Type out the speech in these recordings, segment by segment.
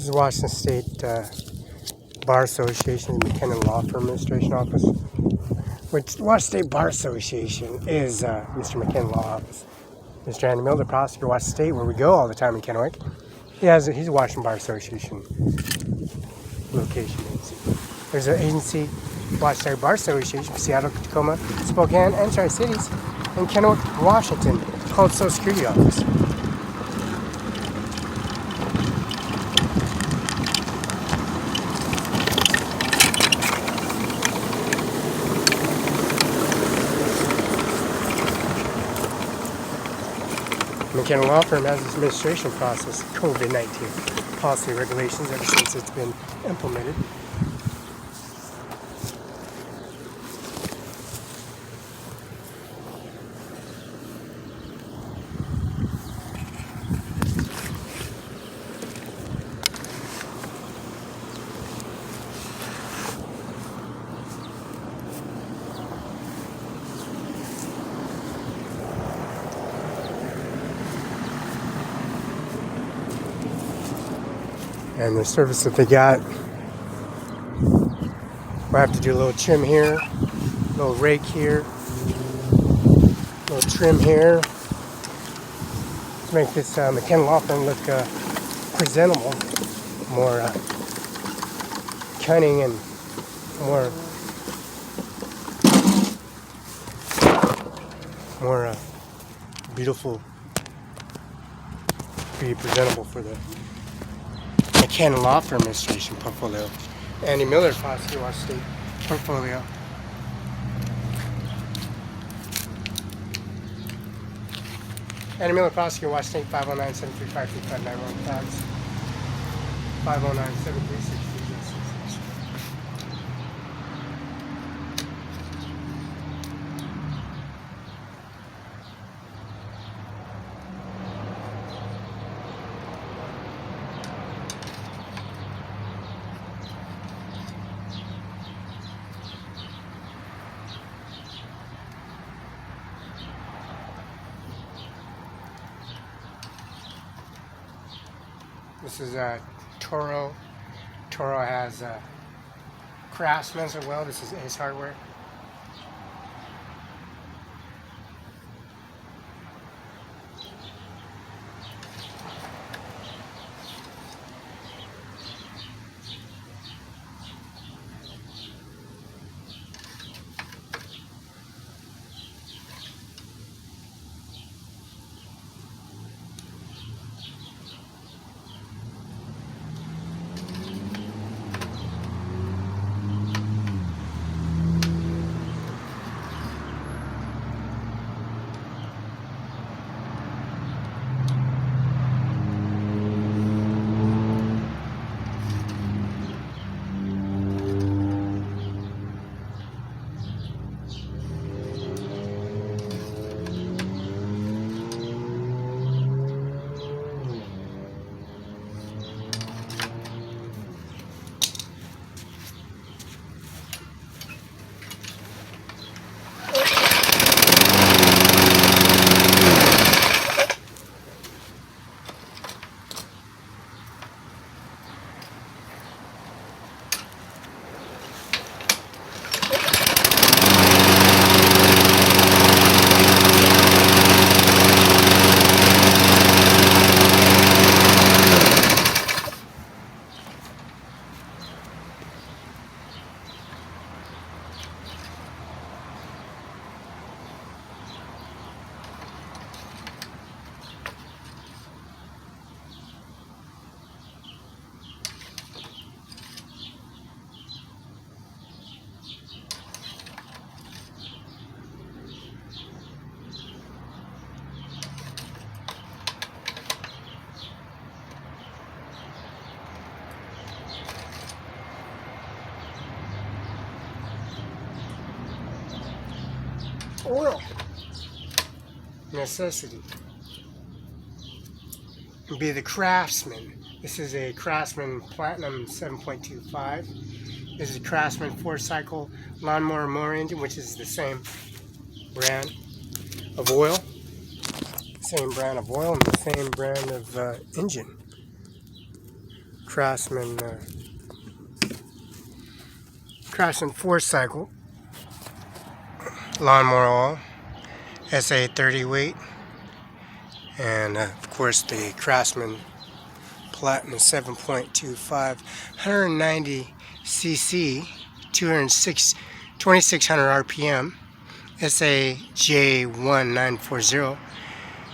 is Washington State Bar Association, McKenna Law Firm Administration Office. Which Washington State Bar Association is Mr. McKenna Law Office. Mr. Andy Miller, the prosecutor of Washington State, where we go all the time in Kennewick. He's a Washington Bar Association location agency. There's an agency, Washington State Bar Association, for Seattle, Tacoma, Spokane, and Tri-Cities in Kennewick, Washington, called Social Security Office. McKenna Law Firm has its administration process, COVID-19 policy regulations ever since it's been implemented. And the service that they got, we'll have to do a little trim here, a little rake here, a little trim here to make this McKenna Law Firm look presentable, more cunning and more beautiful, be presentable for the McKenna Law Firm Administration portfolio. Andy Miller, prosecutor, Washington State portfolio. Andy Miller, prosecutor, Washington State, 509-735-3591 pounds. 509-736-3666. This is Toro. Toro has Craftsman as well. This is Ace Hardware. Oil. Necessity. Be the Craftsman. This is a Craftsman Platinum 7.25. This is a Craftsman 4-cycle lawnmower mower engine, which is the same brand of oil. Same brand of oil and the same brand of engine. Craftsman 4-cycle lawnmower oil, SA30 weight, and of course the Craftsman Platinum 7.25, 190 cc, 2600 RPM, SAJ1940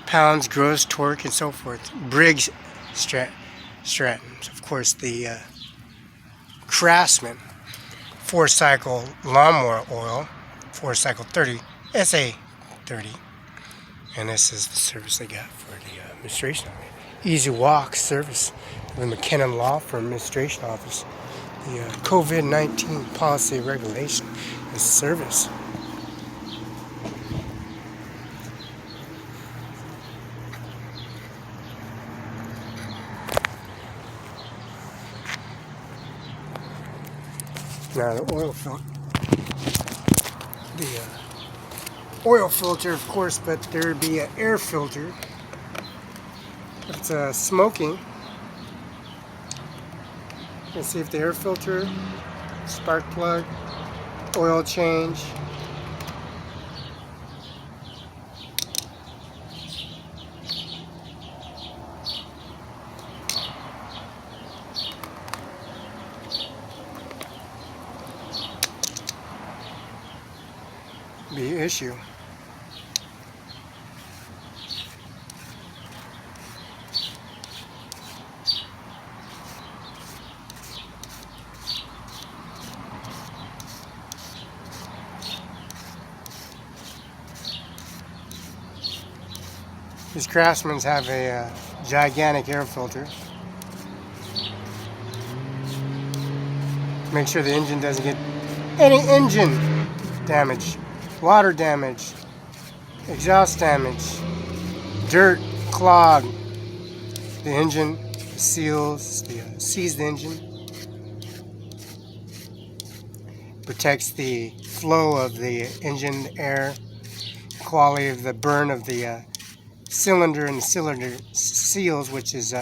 pounds gross torque and so forth. Briggs Stratton. Of course, the Craftsman 4-cycle lawnmower oil, 4-cycle 30, SA30. And this is the service they got for the administration. Easy walk service of the McKinnon Law Firm Administration Office. The COVID-19 policy regulation is service. Now the oil filter. The oil filter, of course, but there would be an air filter. If it's smoking, you can see if the air filter, spark plug, oil change. Be an issue. These Craftsmans have a gigantic air filter. Make sure the engine doesn't get any engine damage, water damage, exhaust damage, dirt, clog. The engine seals the engine. Protects the flow of the engine air, quality of the burn of the cylinder, and the cylinder seals, which is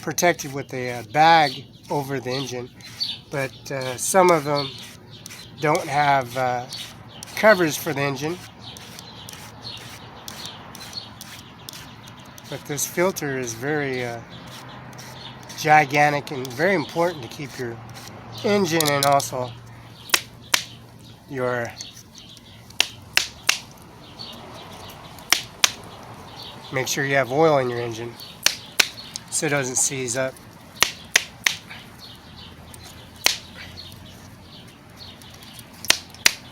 protected with a bag over the engine. But some of them don't have covers for the engine. But this filter is very gigantic and very important to keep your engine and also your make sure you have oil in your engine so it doesn't seize up.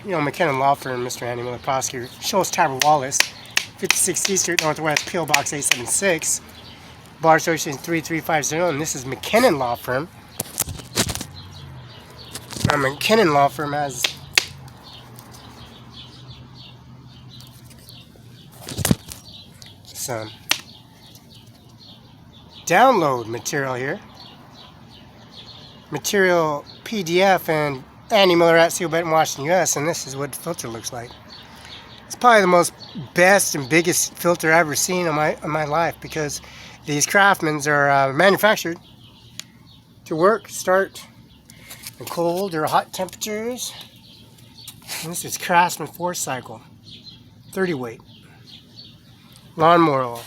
You know, McKinnon Law Firm, Mr. Andy Miller, prosecutor, Shoals Tavern, Wallace, 56 East Street, Northwest, P.O. Box 876, Bar Association 3350, and this is McKinnon Law Firm. McKinnon Law Firm has some download material here. Material PDF and Andy Miller at Seal Benton, Washington, U.S. And this is what the filter looks like. It's probably the most best and biggest filter I've ever seen in my life, because these Craftsmans are manufactured to work, start in cold or hot temperatures. And this is Craftsman 4-cycle, 30 weight, lawnmower oil.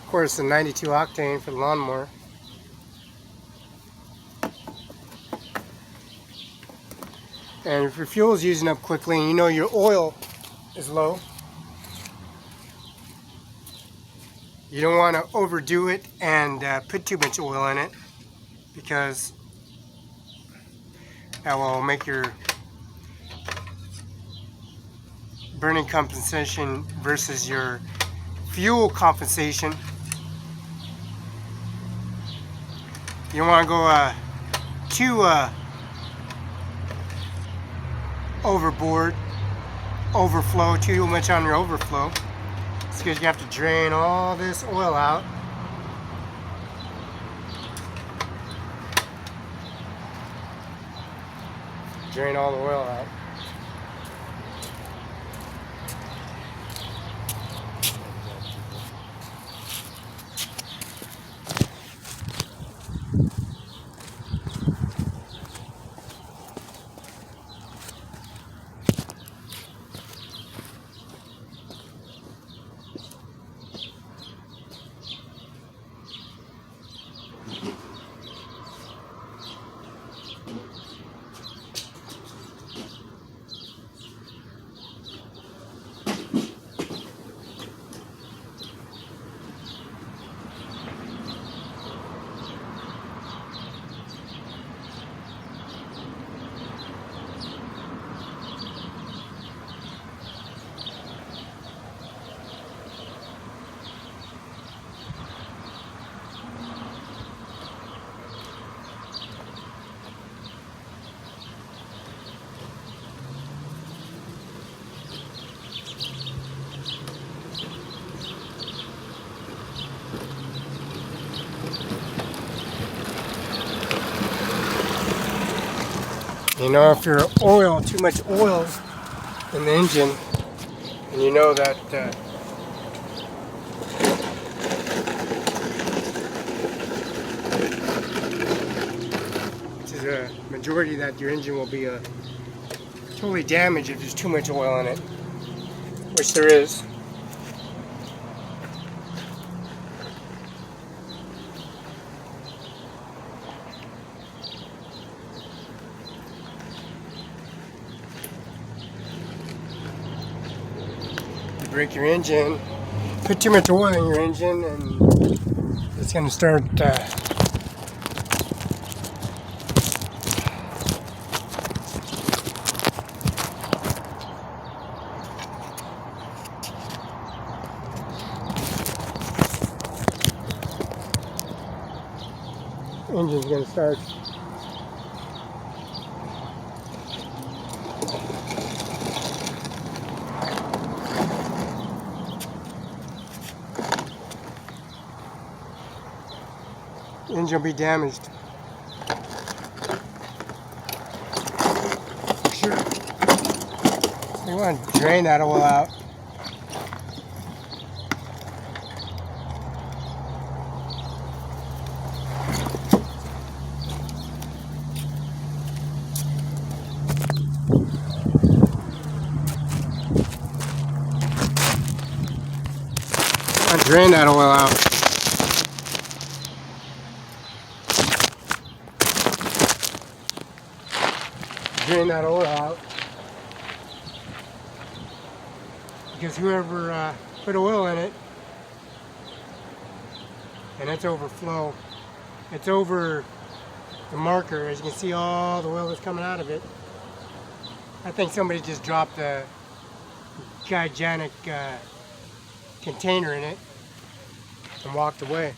Of course, the 92 octane for the lawnmower. And if your fuel is using up quickly and you know your oil is low, you don't want to overdo it and put too much oil in it. because that will make your burning compensation versus your fuel compensation. You don't want to go too overboard, overflow, too much on your overflow. It's because you have to drain all this oil out. Drain all the oil out. You know, if you're too much oil in the engine, and you know that there's a majority that your engine will be totally damaged if there's too much oil in it, which there is. Break your engine, put too much oil in your engine, and it's going to start engine's going to start engine will be damaged. Sure. So you want to drain that oil out. Drain that oil out. Drain that oil out, because whoever put oil in it and it's overflow, it's over the marker. As you can see, all the oil that's coming out of it. I think somebody just dropped a gigantic container in it and walked away.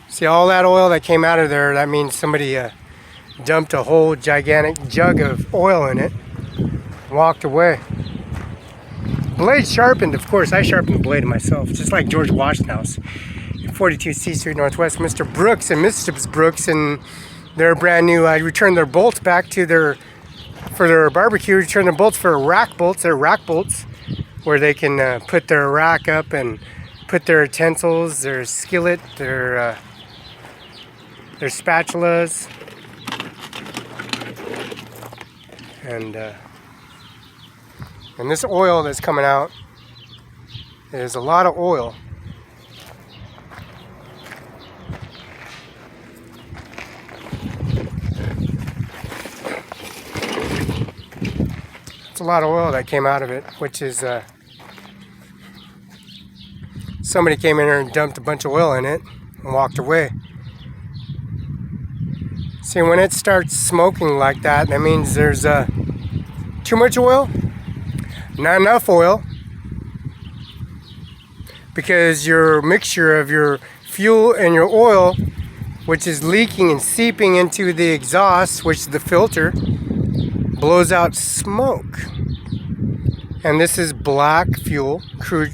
See all that oil that came out of there, that means somebody dumped a whole gigantic jug of oil in it, walked away. Blade sharpened, of course, I sharpened the blade myself, just like George Washington's. 42 C Street Northwest, Mr. Brooks and Mrs. Brooks, and they're brand new. I returned their bolts back to for their barbecue, returned their bolts for rack bolts. They're rack bolts where they can put their rack up and put their utensils, their skillet, their spatulas, and this oil that's coming out is a lot of oil. It's a lot of oil that came out of it, which is somebody came in here and dumped a bunch of oil in it and walked away. See, when it starts smoking like that, that means there's too much oil, not enough oil, because your mixture of your fuel and your oil, which is leaking and seeping into the exhaust, which is the filter, blows out smoke. And this is black fuel, crude,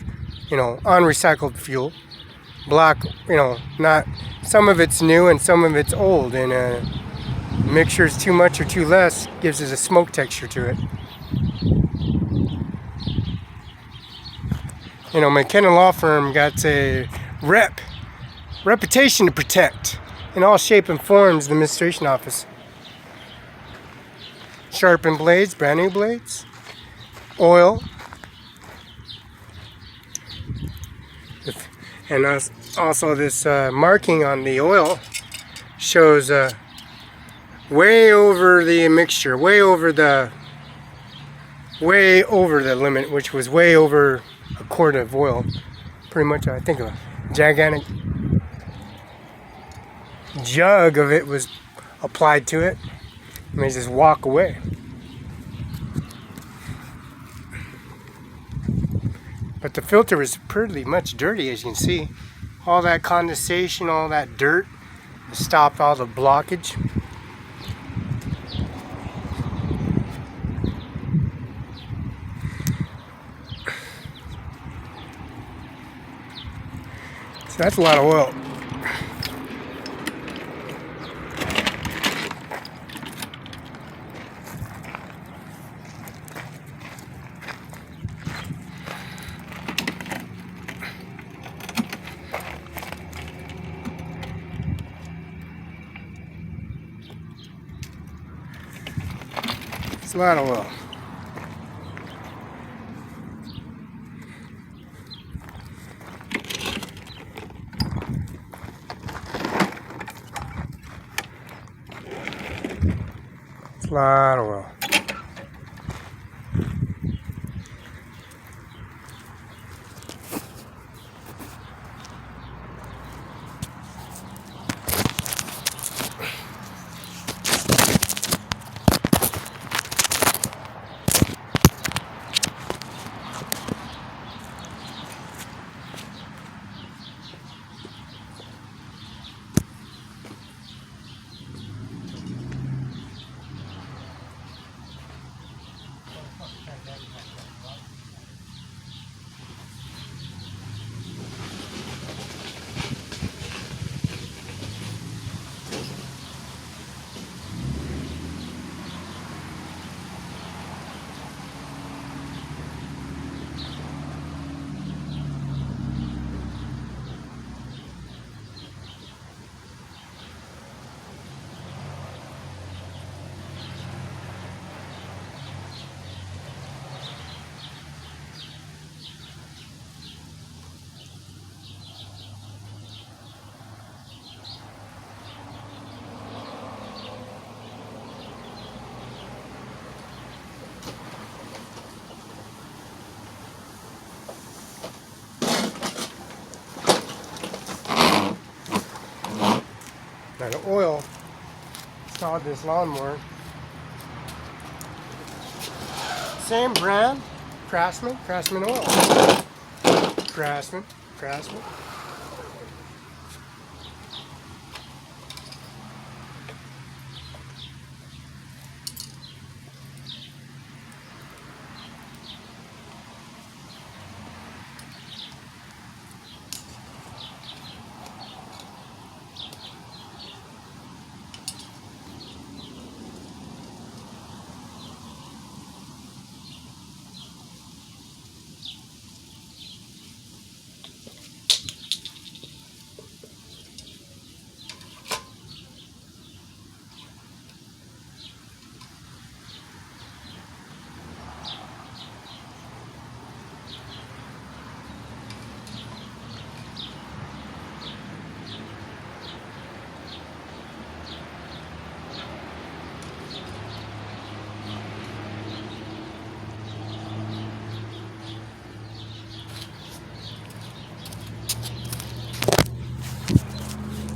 unrecycled fuel. Black, not, some of it's new and some of it's old, and mixture is too much or too less, gives us a smoke texture to it. McKenna Law Firm got a reputation to protect in all shape and forms. The administration office. Sharpened blades, brand new blades, oil, and also this marking on the oil shows way over the mixture, way over the limit, which was way over a quart of oil. Pretty much, I think a gigantic jug of it was applied to it, and they just walk away. But the filter is pretty much dirty, as you can see. All that condensation, all that dirt stopped all the blockage. So that's a lot of oil. It's a lot of oil. It's a lot of oil. Now the oil installed this lawnmower. Same brand, Craftsman oil. Craftsman.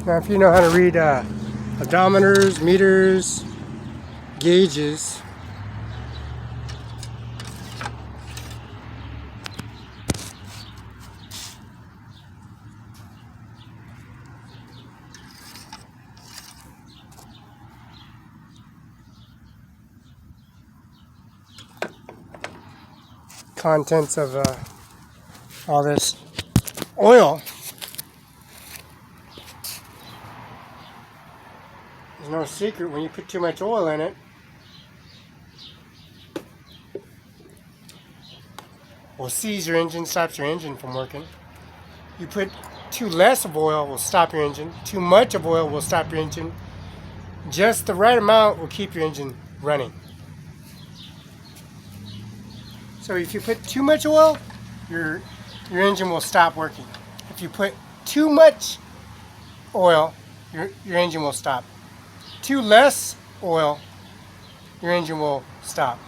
Now, if you know how to read odometers, meters, gauges, contents of all this oil. There's no secret when you put too much oil in it, will seize your engine, stops your engine from working. You put too less of oil will stop your engine. Too much of oil will stop your engine. Just the right amount will keep your engine running. So if you put too much oil, your engine will stop working. If you put too much oil, your engine will stop. Too less oil, your engine will stop.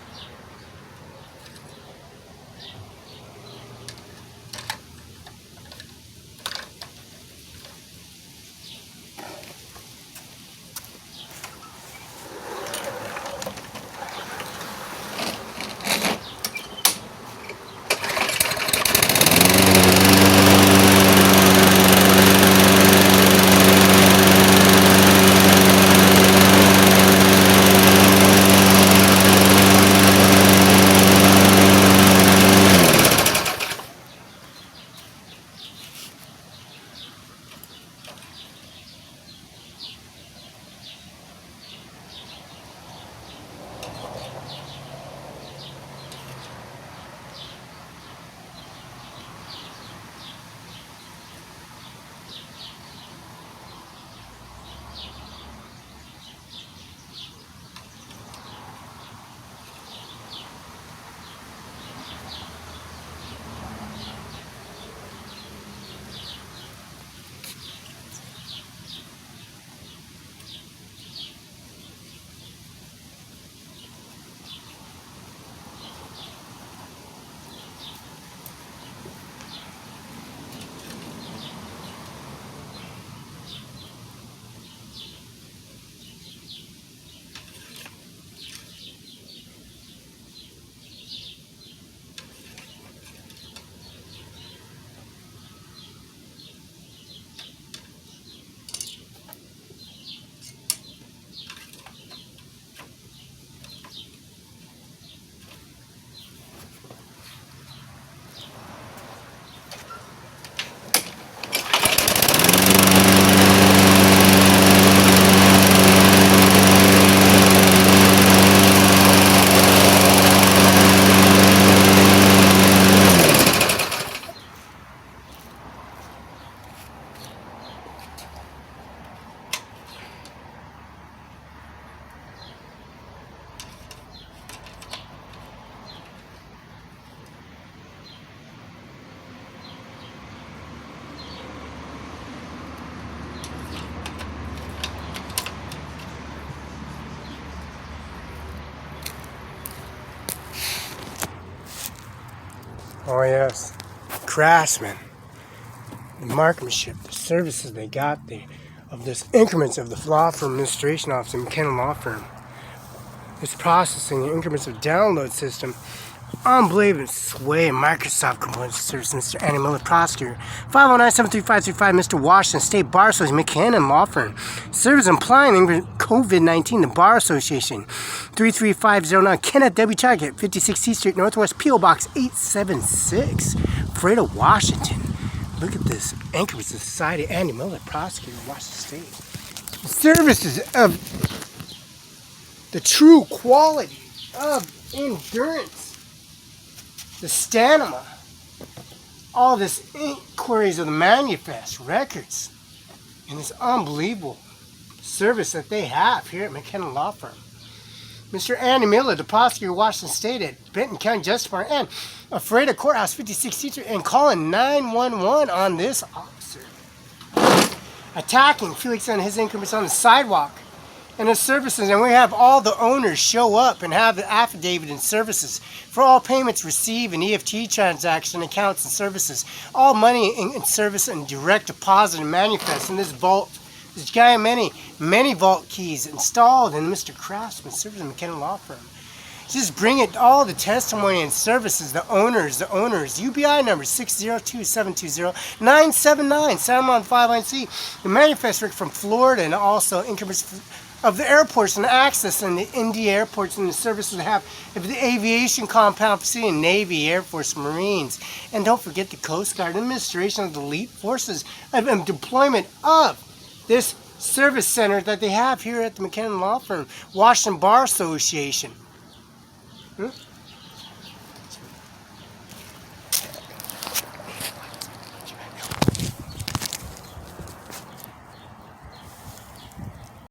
Oh yes, craftsmen, the marksmanship, the services they got of this increments of the law firm administration office in McKenna Law Firm. This processing the increments of download system, unbelievable sway and Microsoft components service, Mr. Andy Miller, prosecutor, 509-73535, Mr. Washington State Bar Association, McKenna Law Firm, service implying COVID-19, the Bar Association, 33509, Kenneth W. Target, 56T Street, Northwest, P.O. Box 876, EPHRATA, Washington. Look at this, Anchorage Society, Andy Miller, prosecutor, Washington State. Services of the true quality of endurance, the stamina, all this inquiries of the manifest records, and this unbelievable service that they have here at McKenna Law Firm. Mr. Andy Miller, the prosecutor, Washington State at Benton County Justice Department, and EPHRATA Courthouse 56 teacher, and calling 911 on this officer attacking Felix and his increments on the sidewalk and his services. And we have all the owners show up and have the affidavit and services for all payments received in EFT transaction accounts and services, all money in service and direct deposit and manifest in this vault There's got many vault keys installed in Mr. Craftsman service in McKenna Law Firm. Just bring it, all the testimony and services, the owners, UBI number 602-720-979, Cimaron 5IC, the manufacturer from Florida, and also incomers of the airports and access and the India airports and the services they have of the aviation compound facility and Navy, Air Force, Marines. And don't forget the Coast Guard administration of the elite forces and deployment of this service center that they have here at the McKenna Law Firm, Washington Bar Association.